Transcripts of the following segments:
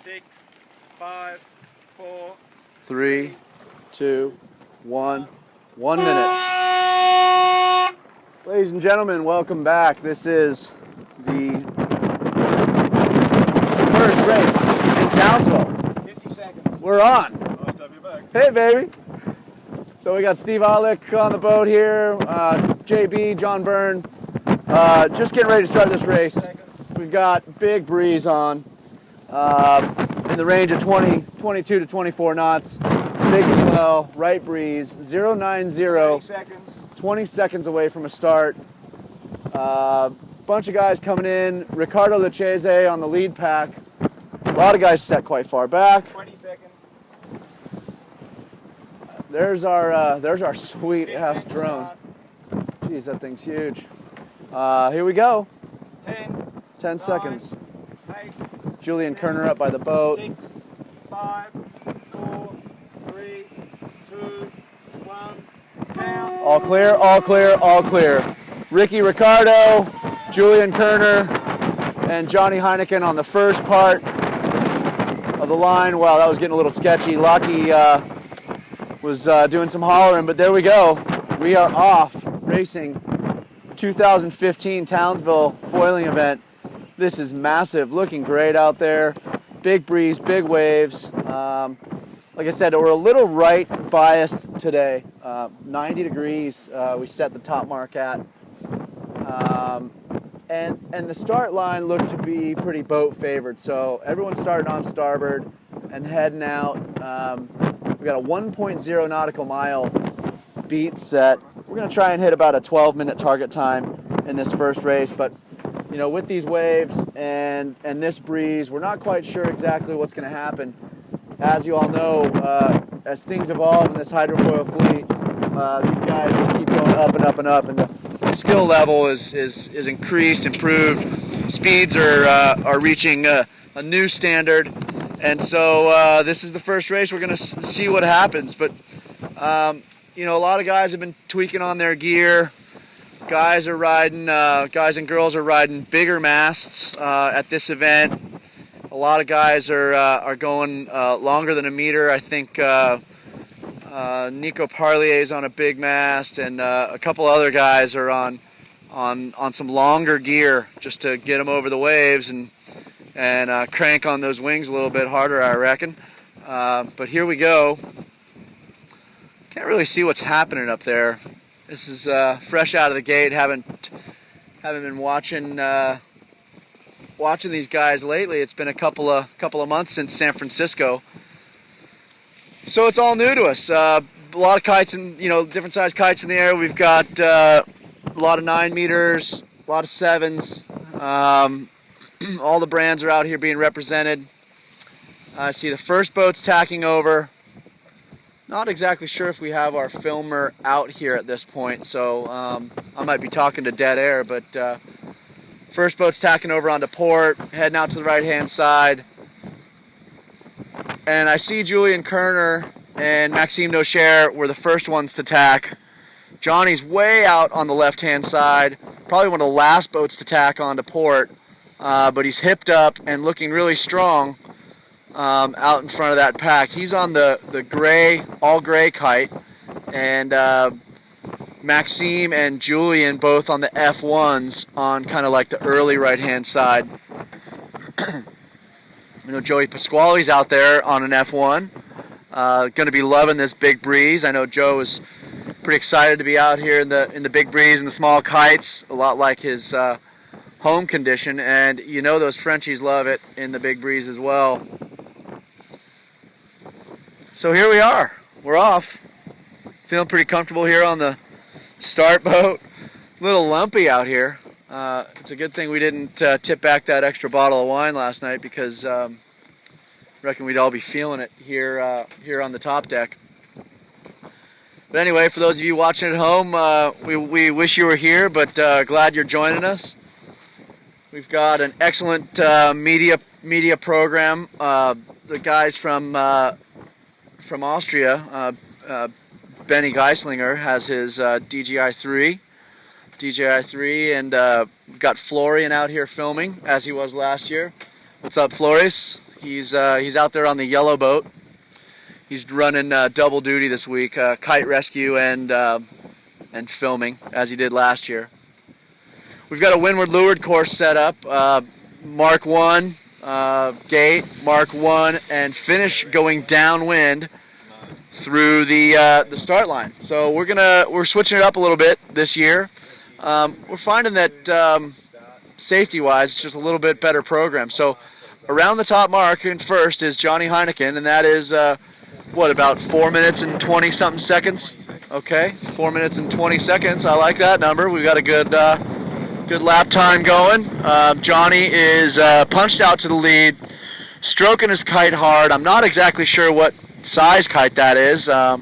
6, 5, 4, 3, 2, 1. 1 minute. Ladies and gentlemen, welcome back. This is the first race in Townsville. 50 seconds. We're on. Nice to have you back. Hey, baby. So we got Steve Olick on the boat here, JB, John Byrne. Just getting ready to start this race. We've got big breeze on, in the range of 22 to 24 knots. Big swell, right breeze, 090, 30 seconds. 20 seconds away from a start. Bunch of guys coming in. Ricardo Lechese on the lead pack. A lot of guys set quite far back. 20 seconds. There's our sweet ass drone. Start. Jeez, that thing's huge. Here we go. 10 10 seconds. 8, Julian Kerner up by the boat. 6, 5, 4, 3, 2, 1, down. All clear, all clear, all clear. Ricky Ricardo, Julian Kerner, and Johnny Heineken on the first part of the line. Wow, that was getting a little sketchy. Lucky was doing some hollering, but there we go. We are off racing 2015 Townsville foiling event. This is massive, looking great out there. Big breeze, big waves. Like I said, we're a little right biased today. 90 degrees, we set the top mark at. And the start line looked to be pretty boat favored. So everyone's starting on starboard and heading out. We got a 1.0 nautical mile beat set. We're gonna try and hit about a 12-minute target time in this first race, but you know, with these waves and this breeze, we're not quite sure exactly what's gonna happen. As you all know, as things evolve in this hydrofoil fleet, these guys just keep going up and up and up, and the skill level is increased, improved. Speeds are reaching a new standard, and so this is the first race. We're going to see what happens, but you know, a lot of guys have been tweaking on their gear. Guys are riding, guys and girls are riding bigger masts at this event. A lot of guys are going longer than a meter. I think Nico Parlier's on a big mast, and a couple other guys are on some longer gear just to get them over the waves and crank on those wings a little bit harder, I reckon. But here we go. Can't really see what's happening up there. This is fresh out of the gate. Haven't been watching these guys lately. It's been a couple of months since San Francisco, so it's all new to us. A lot of kites and different size kites in the air. We've got a lot of 9 meters, a lot of 7s. All the brands are out here being represented. I see the first boat's tacking over. Not exactly sure if we have our filmer out here at this point, so I might be talking to dead air, but first boat's tacking over onto port, heading out to the right-hand side. And I see Julian Kerner and Maxime Nocher were the first ones to tack. Johnny's way out on the left-hand side, probably one of the last boats to tack onto port, but he's hipped up and looking really strong out in front of that pack. He's on the gray, all gray kite, and Maxime and Julian both on the F1s on kind of like the early right-hand side. You know, Joey Pasquale's out there on an F1. Going to be loving this big breeze. I know Joe is pretty excited to be out here in the big breeze and the small kites, a lot like his home condition, and you know those Frenchies love it in the big breeze as well. So here we are. We're off. Feeling pretty comfortable here on the start boat. A little lumpy out here. It's a good thing we didn't tip back that extra bottle of wine last night, because I reckon we'd all be feeling it here on the top deck. But anyway, for those of you watching at home, we wish you were here, but glad you're joining us. We've got an excellent media program. The guys from Austria, Benny Geislinger has his DJI 3, and we've got Florian out here filming, as he was last year. What's up, Floris? He's out there on the yellow boat. He's running double duty this week, kite rescue and filming, as he did last year. We've got a windward leeward course set up. Mark 1 gate, Mark 1, and finish going downwind through the start line. So we're switching it up a little bit this year. We're finding that safety-wise, it's just a little bit better program. So around the top mark in first is Johnny Heineken, and that is about 4 minutes and 20-something seconds. Okay, 4 minutes and 20 seconds. I like that number. We've got a good lap time going. Johnny is punched out to the lead, stroking his kite hard. I'm not exactly sure what size kite that is, but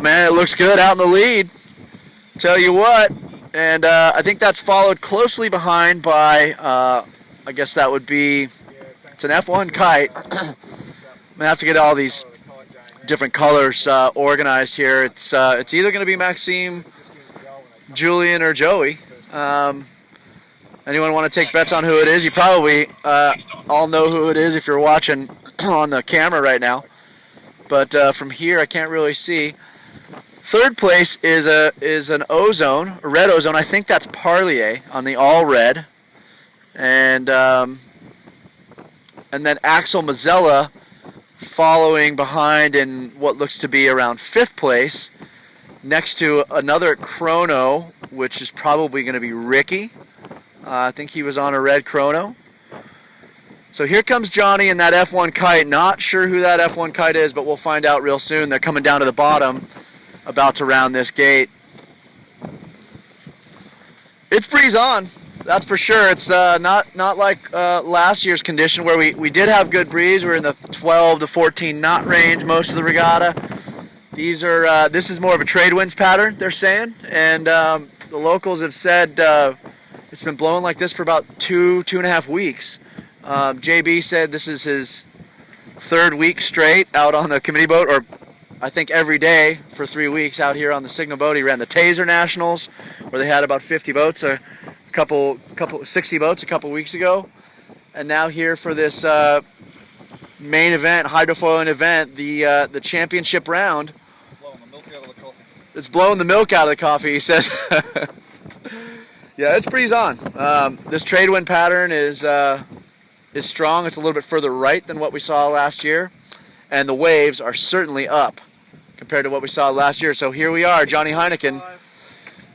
man, it looks good out in the lead. Tell you what, and I think that's followed closely behind by, I guess that would be, it's an F1 kite. I'm gonna have to get all these different colors organized here. It's either gonna be Maxime, Julian, or Joey. Anyone want to take bets on who it is? You probably all know who it is if you're watching on the camera right now. But from here, I can't really see. Third place is an ozone, a red ozone. I think that's Parlier on the all red, and then Axel Mazzella following behind in what looks to be around 5th place, next to another chrono, which is probably going to be Ricky. I think he was on a red chrono. So here comes Johnny in that F1 kite. Not sure who that F1 kite is, but we'll find out real soon. They're coming down to the bottom, about to round this gate. It's breeze on, that's for sure. It's not like last year's condition where we did have good breeze. We're in the 12 to 14 knot range most of the regatta. This is more of a trade winds pattern, they're saying, and the locals have said it's been blowing like this for about two and a half weeks. JB said this is his 3rd week straight out on the committee boat, or I think every day for 3 weeks out here on the Signal boat. He ran the Taser Nationals, where they had about 50 boats, a couple 60 boats a couple weeks ago, and now here for this main event, hydrofoiling event, the championship round. It's blowing the milk out of the coffee, he says. Yeah, it's breeze on. This trade wind pattern is strong. It's a little bit further right than what we saw last year, and the waves are certainly up compared to what we saw last year. So here we are, Johnny Heineken,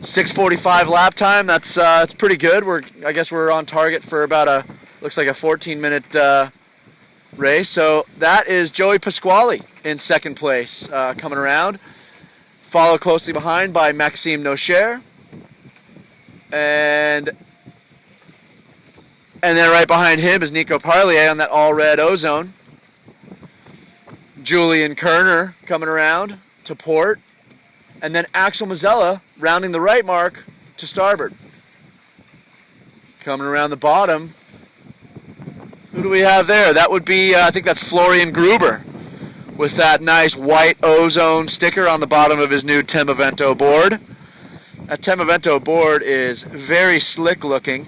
6:45 lap time. That's it's pretty good. I guess we're on target for about looks like a 14-minute race. So that is Joey Pasquale in 2nd place, coming around, followed closely behind by Maxime Nocher, and then right behind him is Nico Parlier on that all-red ozone. Julian Kerner coming around to port, and then Axel Mazzella rounding the right mark to starboard. Coming around the bottom, who do we have there? That would be, I think that's Florian Gruber, with that nice white ozone sticker on the bottom of his new Temavento board. That Temavento board is very slick looking.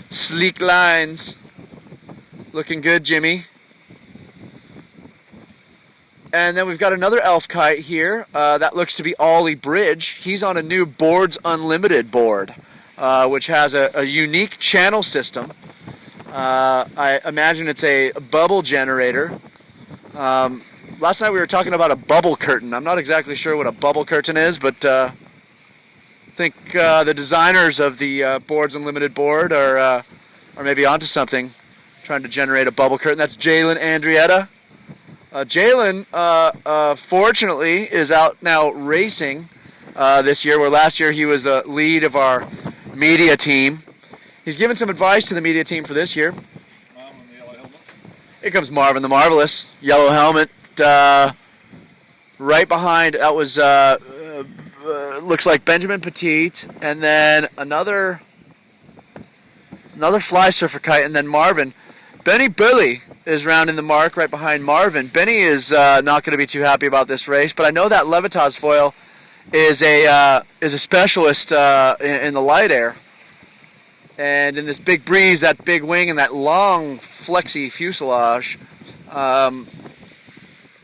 Sleek lines. Looking good, Jimmy. And then we've got another elf kite here. That looks to be Ollie Bridge. He's on a new Boards Unlimited board, which has a unique channel system. I imagine it's a bubble generator. Last night we were talking about a bubble curtain. I'm not exactly sure what a bubble curtain is, but I think the designers of the Boards Unlimited board are maybe onto something, trying to generate a bubble curtain. That's Jalen Andrietta. Jalen, fortunately, is out now racing this year, where last year he was the lead of our media team. He's given some advice to the media team for this year. Here comes Marvin the Marvelous, yellow helmet, right behind. That was looks like Benjamin Petit, and then another fly surfer kite, and then Marvin. Benny Billy is rounding the mark right behind Marvin. Benny is not going to be too happy about this race, but I know that Levitas foil is a specialist in the light air. And in this big breeze, that big wing, and that long flexy fuselage, I'm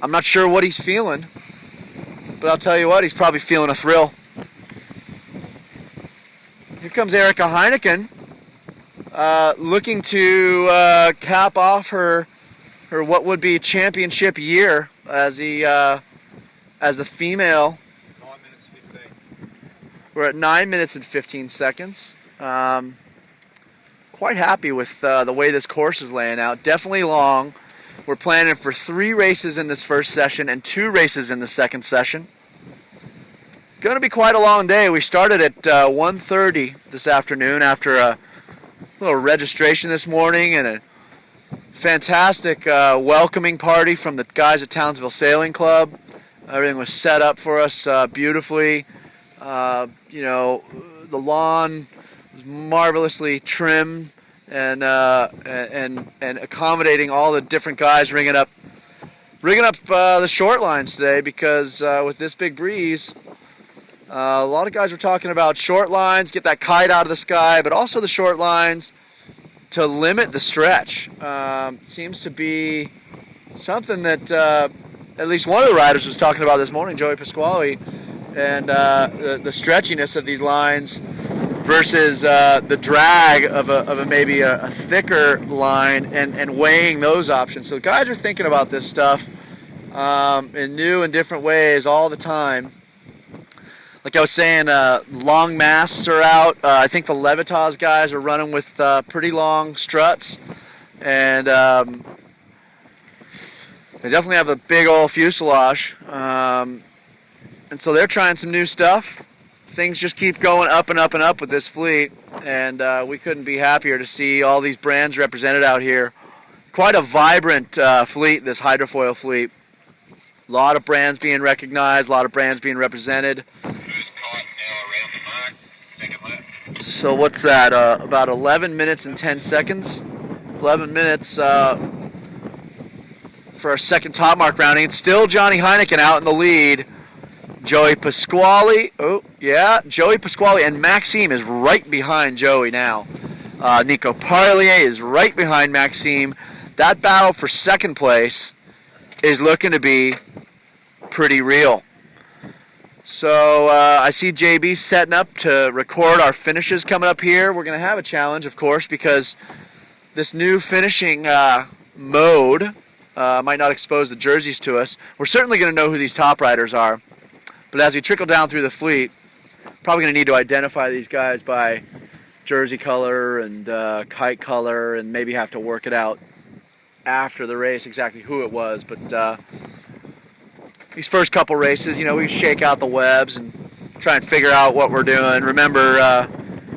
not sure what he's feeling, but I'll tell you what, he's probably feeling a thrill. Here comes Erica Heineken, looking to cap off her what would be championship year as the female. 9 minutes 15. We're at 9 minutes and 15 seconds. Quite happy with the way this course is laying out. Definitely long. We're planning for 3 races in this first session and 2 races in the second session. It's going to be quite a long day. We started at 1:30 this afternoon after a little registration this morning and a fantastic welcoming party from the guys at Townsville Sailing Club. Everything was set up for us beautifully. You know, the lawn was marvelously trimmed and accommodating all the different guys ringing up the short lines today, because with this big breeze, a lot of guys were talking about short lines, get that kite out of the sky, but also the short lines to limit the stretch. Seems to be something that at least one of the riders was talking about this morning, Joey Pasquale, and the stretchiness of these lines versus the drag of maybe a thicker line and weighing those options. So guys are thinking about this stuff in new and different ways all the time. Like I was saying, long masts are out. I think the Levitas guys are running with pretty long struts, and they definitely have a big old fuselage. And so they're trying some new stuff. Things just keep going up and up and up with this fleet, and we couldn't be happier to see all these brands represented out here. Quite a vibrant fleet, this Hydrofoil fleet. A lot of brands being recognized, a lot of brands being represented. So what's that, about 11 minutes and 10 seconds? 11 minutes for our second top mark rounding. It's still Johnny Heineken out in the lead. Joey Pasquale, Joey Pasquale, and Maxime is right behind Joey now. Nico Parlier is right behind Maxime. That battle for second place is looking to be pretty real. So I see JB setting up to record our finishes coming up here. We're going to have a challenge, of course, because this new finishing mode might not expose the jerseys to us. We're certainly going to know who these top riders are. But as we trickle down through the fleet, probably going to need to identify these guys by jersey color and kite color, and maybe have to work it out after the race exactly who it was. But these first couple races, you know, we shake out the webs and try and figure out what we're doing. Remember,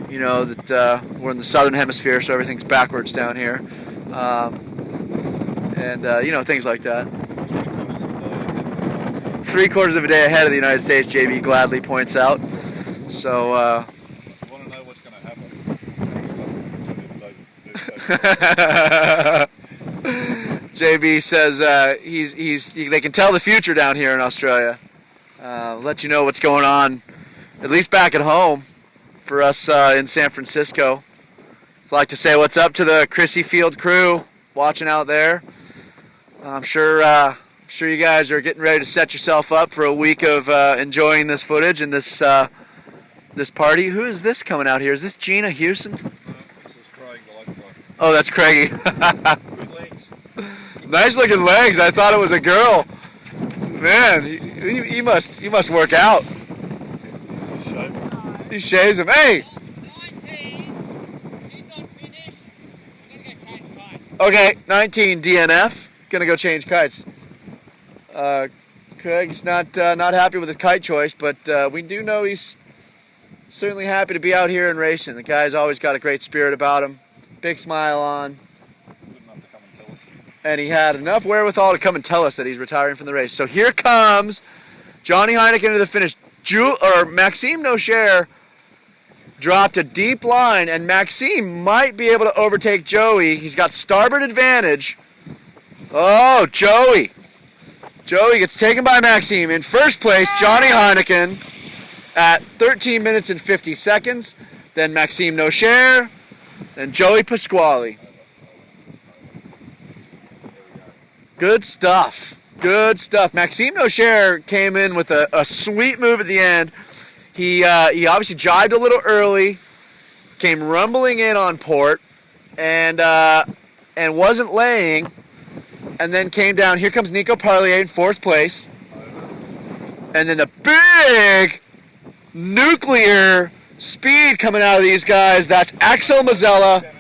you know, that we're in the southern hemisphere, so everything's backwards down here. You know, things like that. 3/4 of a day ahead of the United States, JB gladly points out. So, You want to know what's going to happen? JB says they can tell the future down here in Australia. Let you know what's going on, at least back at home, for us in San Francisco. I'd like to say what's up to the Chrissy Field crew watching out there. I'm sure you guys are getting ready to set yourself up for a week of enjoying this footage and this party. Who is this coming out here? Is this Gina Houston? No, this is Craig, the local guy. Oh, that's Craigie. Good legs. Nice looking legs. I thought it was a girl. Man, he must work out. He shaves him. Hey. 19. He's not finished. I'm gonna go change kites. Okay, 19 DNF. Gonna go change kites. Craig's not happy with his kite choice, but we do know he's certainly happy to be out here and racing. The guy's always got a great spirit about him. Big smile on. Good enough to come and tell us. And he had enough wherewithal to come and tell us that he's retiring from the race. So here comes Johnny Heineken to the finish. Maxime Nocher dropped a deep line, and Maxime might be able to overtake Joey. He's got starboard advantage. Oh, Joey gets taken by Maxime. In first place, Johnny Heineken at 13 minutes and 50 seconds. Then Maxime Nocher, and Joey Pasquale. Good stuff. Good stuff. Maxime Nocher came in with a sweet move at the end. He obviously jibed a little early, came rumbling in on port, and wasn't laying, and then came down. Here comes Nico Parlier in 4th place. And then the big nuclear speed coming out of these guys. That's Axel Mazzella,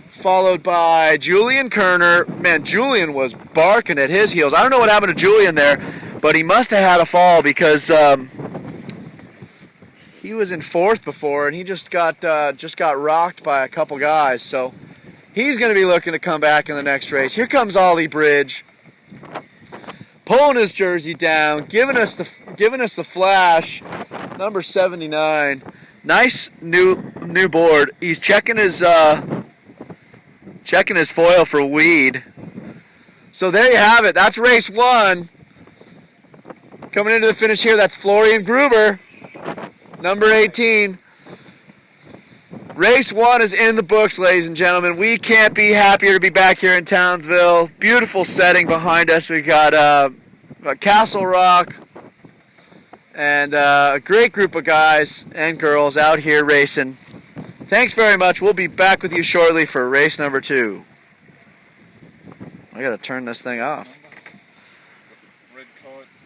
followed by Julian Kerner. Man, Julian was barking at his heels. I don't know what happened to Julian there, but he must have had a fall because he was in 4th before, and he just got rocked by a couple guys. So he's going to be looking to come back in the next race. Here comes Ollie Bridge, pulling his jersey down, giving us the flash. Number 79, nice new board. He's checking his foil for weed. So there you have it. That's race 1. Coming into the finish here, that's Florian Gruber, number 18. Race 1 is in the books, ladies and gentlemen. We can't be happier to be back here in Townsville. Beautiful setting behind us. We got Castle Rock and a great group of guys and girls out here racing. Thanks very much. We'll be back with you shortly for race number 2. I gotta turn this thing off.